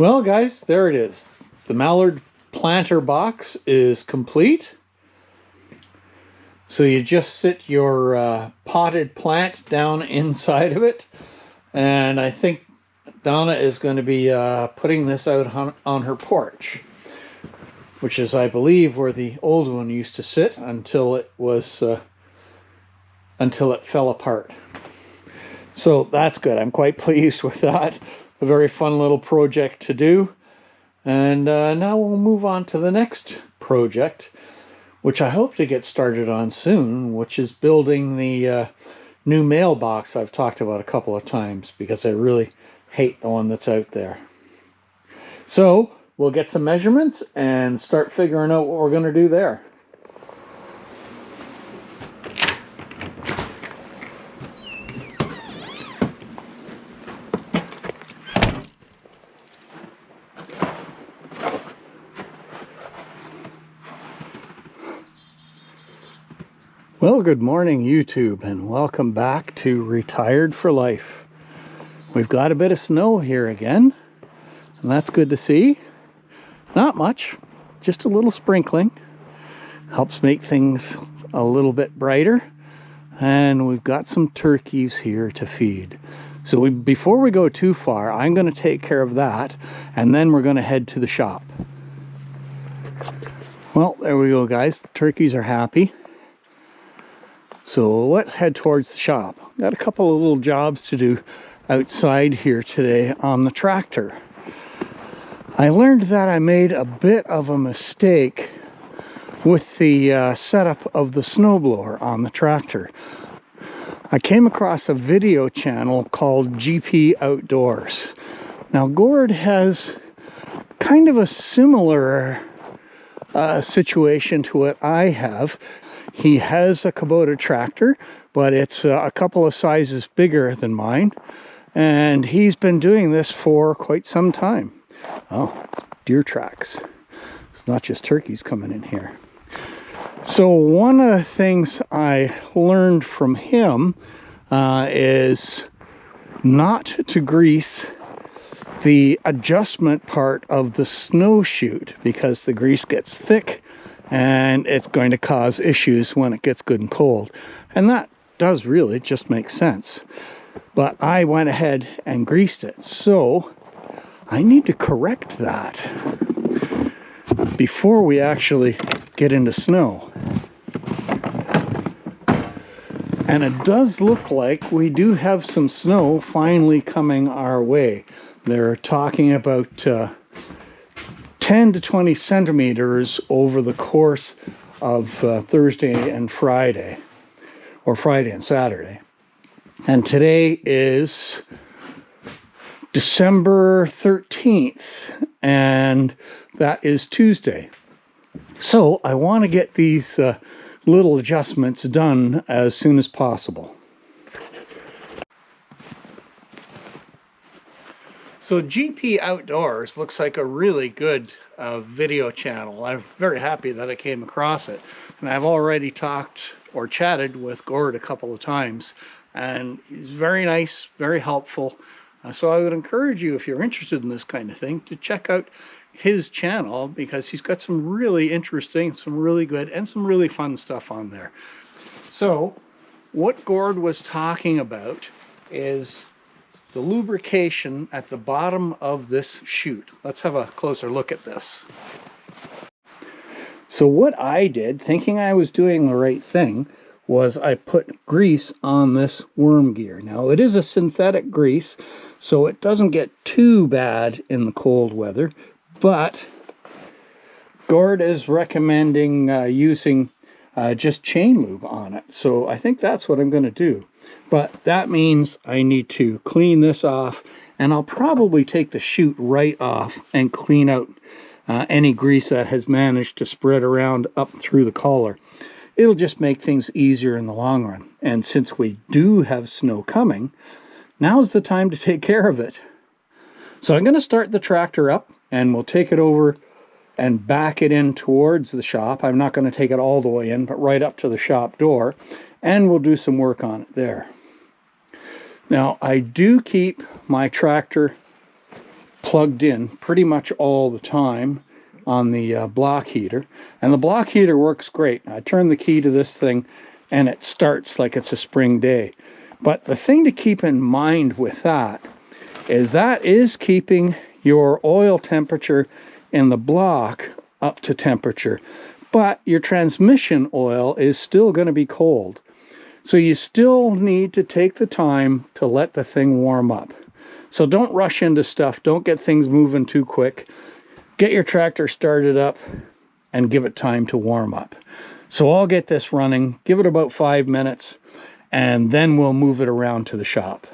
Well, guys, there it is. The mallard planter box is complete. So you just sit your potted plant down inside of it. And I think Donna is going to be putting this out on her porch, which is, I believe, where the old one used to sit until it fell apart. So that's good. I'm quite pleased with that. A very fun little project to do. And now we'll move on to the next project, which I hope to get started on soon, which is building the new mailbox I've talked about a couple of times, because I really hate the one that's out there. So we'll get some measurements and start figuring out what we're going to do there. Well, good morning, YouTube, and welcome back to Retired for Life. We've got a bit of snow here again, and that's good to see. Not much, just a little sprinkling. Helps make things a little bit brighter. And we've got some turkeys here to feed. So before we go too far, I'm going to take care of that, and then we're going to head to the shop. Well, there we go, guys. The turkeys are happy. So let's head towards the shop. Got a couple of little jobs to do outside here today on the tractor. I learned that I made a bit of a mistake with the setup of the snowblower on the tractor. I came across a video channel called GP Outdoors. Now, Gord has kind of a similar situation to what I have. He has a Kubota tractor, but it's a couple of sizes bigger than mine, and he's been doing this for quite some time. Oh, deer tracks. It's not just turkeys coming in here. So one of the things I learned from him is not to grease the adjustment part of the snow chute, because the grease gets thick and it's going to cause issues when it gets good and cold. And that does really just make sense. But I went ahead and greased it. So I need to correct that before we actually get into snow. And it does look like we do have some snow finally coming our way. They're talking about 10 to 20 centimeters over the course of Thursday and Friday, or Friday and Saturday. And today is December 13th, and that is Tuesday. So I want to get these little adjustments done as soon as possible. So GP Outdoors looks like a really good video channel. I'm very happy that I came across it. And I've already talked or chatted with Gord a couple of times. And he's very nice, very helpful. So I would encourage you, if you're interested in this kind of thing, to check out his channel, because he's got some really interesting, some really good, and some really fun stuff on there. So what Gord was talking about is the lubrication at the bottom of this chute. Let's have a closer look at this. So what I did, thinking I was doing the right thing, was I put grease on this worm gear. Now, it is a synthetic grease, so it doesn't get too bad in the cold weather, but Gord is recommending using just chain lube on it. So I think that's what I'm going to do. But that means I need to clean this off, and I'll probably take the chute right off and clean out any grease that has managed to spread around up through the collar. It'll just make things easier in the long run. And since we do have snow coming, now's the time to take care of it. So I'm going to start the tractor up, and we'll take it over and back it in towards the shop. I'm not going to take it all the way in, but right up to the shop door, and we'll do some work on it there. Now, I do keep my tractor plugged in pretty much all the time on the block heater, and the block heater works great. I turn the key to this thing and it starts like it's a spring day. But the thing to keep in mind with that is keeping your oil temperature in the block up to temperature, but your transmission oil is still going to be cold. So you still need to take the time to let the thing warm up. So don't rush into stuff. Don't get things moving too quick. Get your tractor started up and give it time to warm up. So I'll get this running, give it about 5 minutes, and then we'll move it around to the shop.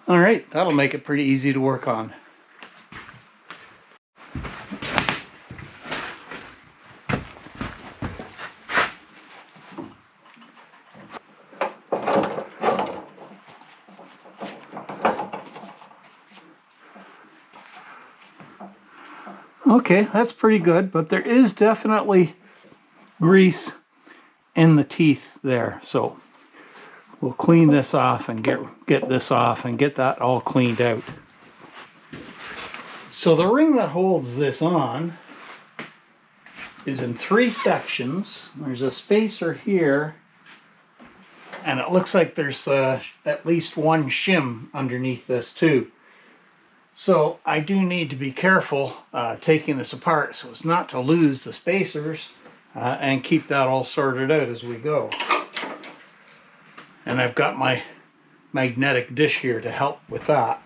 All right, that'll make it pretty easy to work on. Okay, that's pretty good, but there is definitely grease in the teeth there, so we'll clean this off and get this off and get that all cleaned out. So the ring that holds this on is in 3 sections. There's a spacer here, and it looks like there's at least 1 shim underneath this too. So I do need to be careful taking this apart so as not to lose the spacers and keep that all sorted out as we go. And I've got my magnetic dish here to help with that.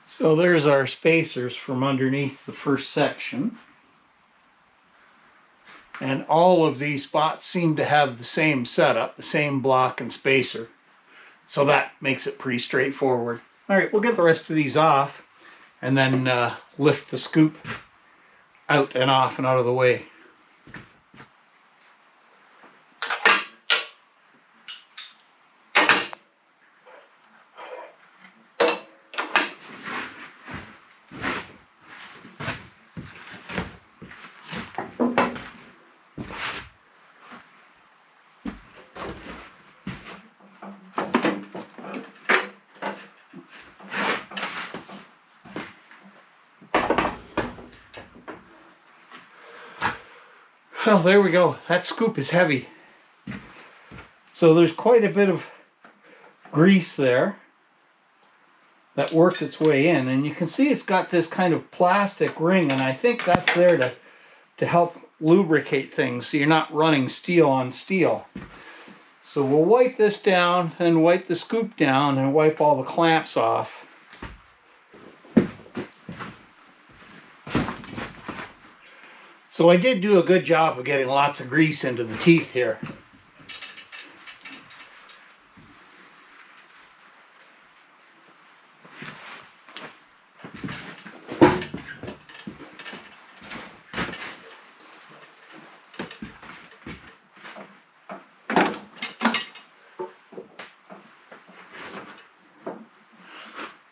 So there's our spacers from underneath the first section. And all of these spots seem to have the same setup, the same block and spacer. So that makes it pretty straightforward. All right, we'll get the rest of these off and then lift the scoop out and off and out of the way. Well, there we go. That scoop is heavy. So there's quite a bit of grease there that worked its way in. And you can see it's got this kind of plastic ring, and I think that's there to help lubricate things so you're not running steel on steel. So we'll wipe this down and wipe the scoop down and wipe all the clamps off. So I did do a good job of getting lots of grease into the teeth here.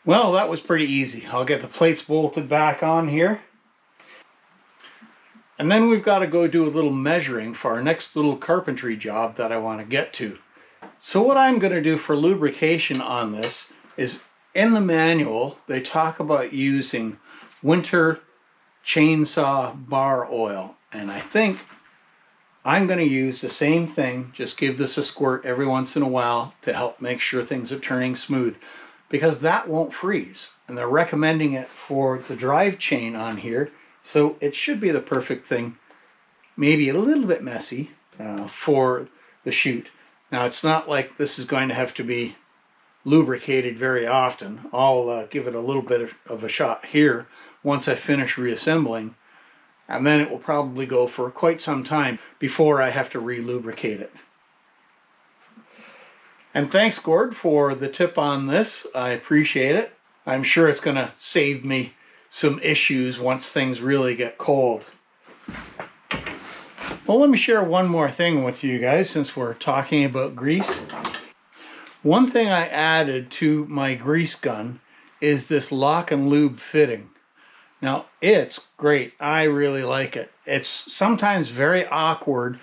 Well, that was pretty easy. I'll get the plates bolted back on here. And then we've got to go do a little measuring for our next little carpentry job that I want to get to. So what I'm going to do for lubrication on this is, in the manual, they talk about using winter chainsaw bar oil. And I think I'm going to use the same thing, just give this a squirt every once in a while to help make sure things are turning smooth, because that won't freeze. And they're recommending it for the drive chain on here. So it should be the perfect thing, maybe a little bit messy for the chute. Now it's not like this is going to have to be lubricated very often. I'll give it a little bit of a shot here once I finish reassembling. and then it will probably go for quite some time before I have to re-lubricate it. And thanks, Gord, for the tip on this. I appreciate it. I'm sure it's going to save me some issues once things really get cold. Well, let me share one more thing with you guys since we're talking about grease. One thing I added to my grease gun is this lock and lube fitting. Now, it's great. I really like it. It's sometimes very awkward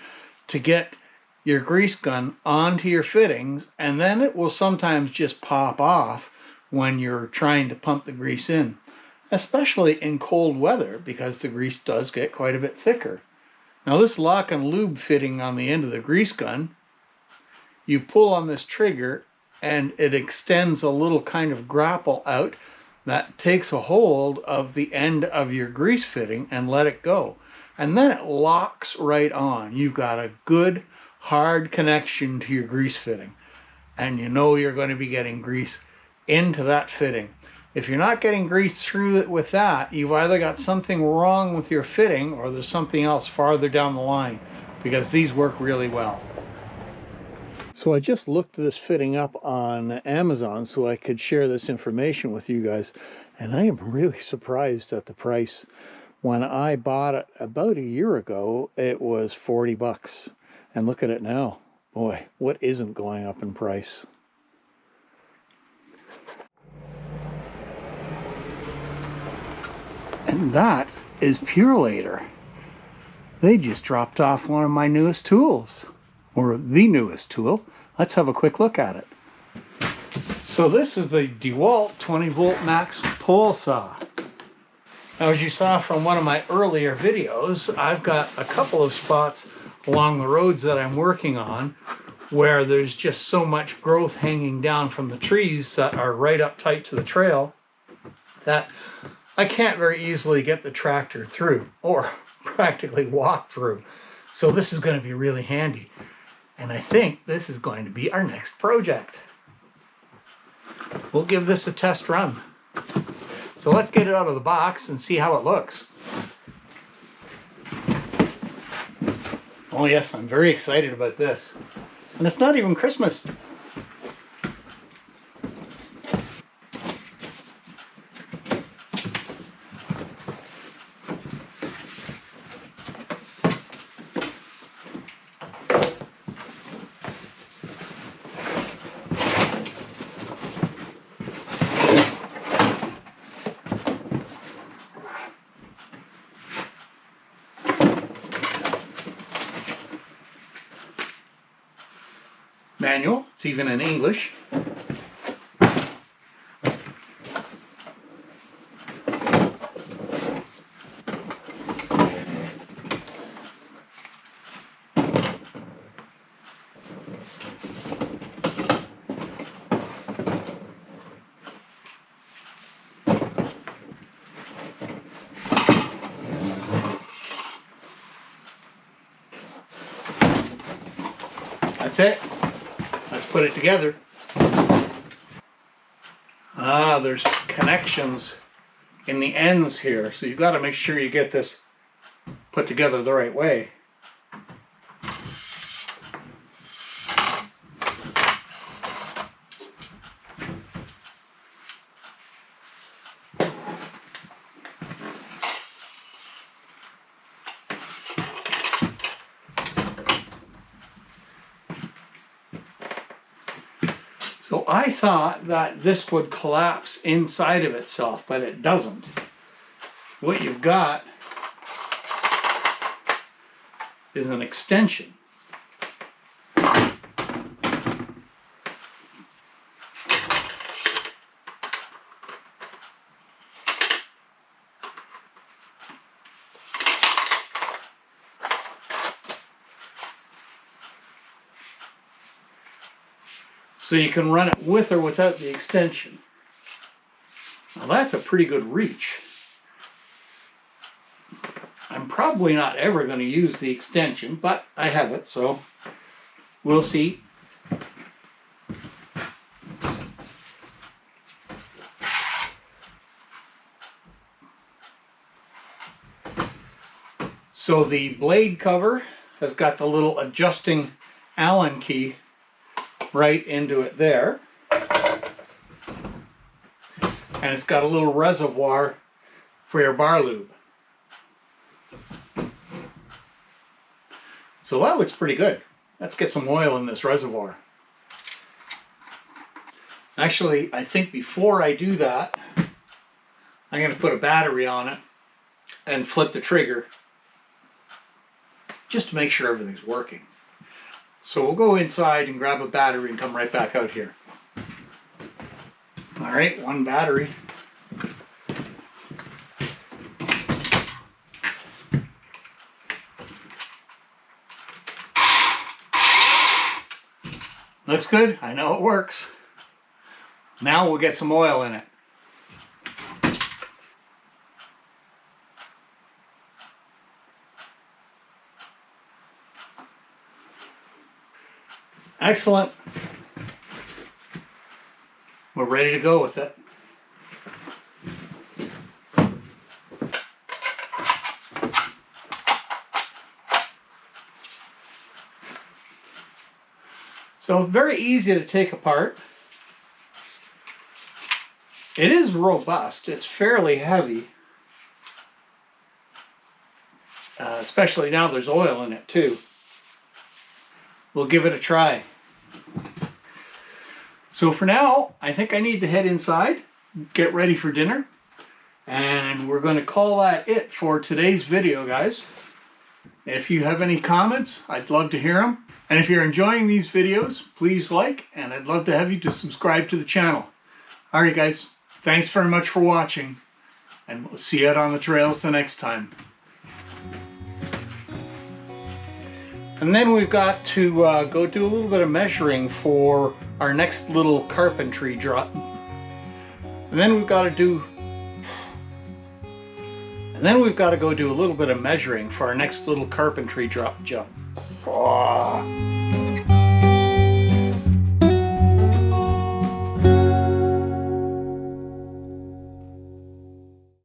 to get your grease gun onto your fittings, and then it will sometimes just pop off when you're trying to pump the grease in, especially in cold weather because the grease does get quite a bit thicker. Now, this lock and lube fitting on the end of the grease gun, you pull on this trigger and it extends a little kind of grapple out that takes a hold of the end of your grease fitting and let it go. And then it locks right on. You've got a good hard connection to your grease fitting. And you know you're going to be getting grease into that fitting. If you're not getting grease through it with that, you've either got something wrong with your fitting or there's something else farther down the line, because these work really well. So I just looked this fitting up on Amazon so I could share this information with you guys, and I am really surprised at the price. When I bought it about a year ago, it was 40 bucks. And look at it now. Boy, what isn't going up in price? And that is Purelator. They just dropped off one of my newest tools, or the newest tool. Let's have a quick look at it. So this is the DeWalt 20 volt max pole saw. Now, as you saw from one of my earlier videos, I've got a couple of spots along the roads that I'm working on where there's just so much growth hanging down from the trees that are right up tight to the trail that I can't very easily get the tractor through or practically walk through. So this is going to be really handy. And I think this is going to be our next project. We'll give this a test run. So let's get it out of the box and see how it looks. Oh yes, I'm very excited about this. And it's not even Christmas. Manual, it's even in English. That's it. Let's put it together. There's connections in the ends here, so you've got to make sure you get this put together the right way. So I thought that this would collapse inside of itself, but it doesn't. What you've got is an extension. So you can run it with or without the extension. Now that's a pretty good reach. I'm probably not ever going to use the extension, but I have it, so we'll see. So the blade cover has got the little adjusting Allen key right into it there. And it's got a little reservoir for your bar lube. So that looks pretty good. Let's get some oil in this reservoir. Actually, I think before I do that, I'm going to put a battery on it and flip the trigger just to make sure everything's working. So we'll go inside and grab a battery and come right back out here. All right, one battery. Looks good. I know it works. Now we'll get some oil in it. Excellent. We're ready to go with it. So very easy to take apart. It is robust. It's fairly heavy. Especially now there's oil in it too. We'll give it a try. So for now, I think I need to head inside, get ready for dinner, and we're going to call that it for today's video, guys. If you have any comments, I'd love to hear them. And if you're enjoying these videos, please like, and I'd love to have you to subscribe to the channel. All right, guys, thanks very much for watching, and we'll see you out on the trails the next time. And then we've got to go do a little bit of measuring for our next little carpentry job. And then we've got to go do a little bit of measuring for our next little carpentry job. Oh.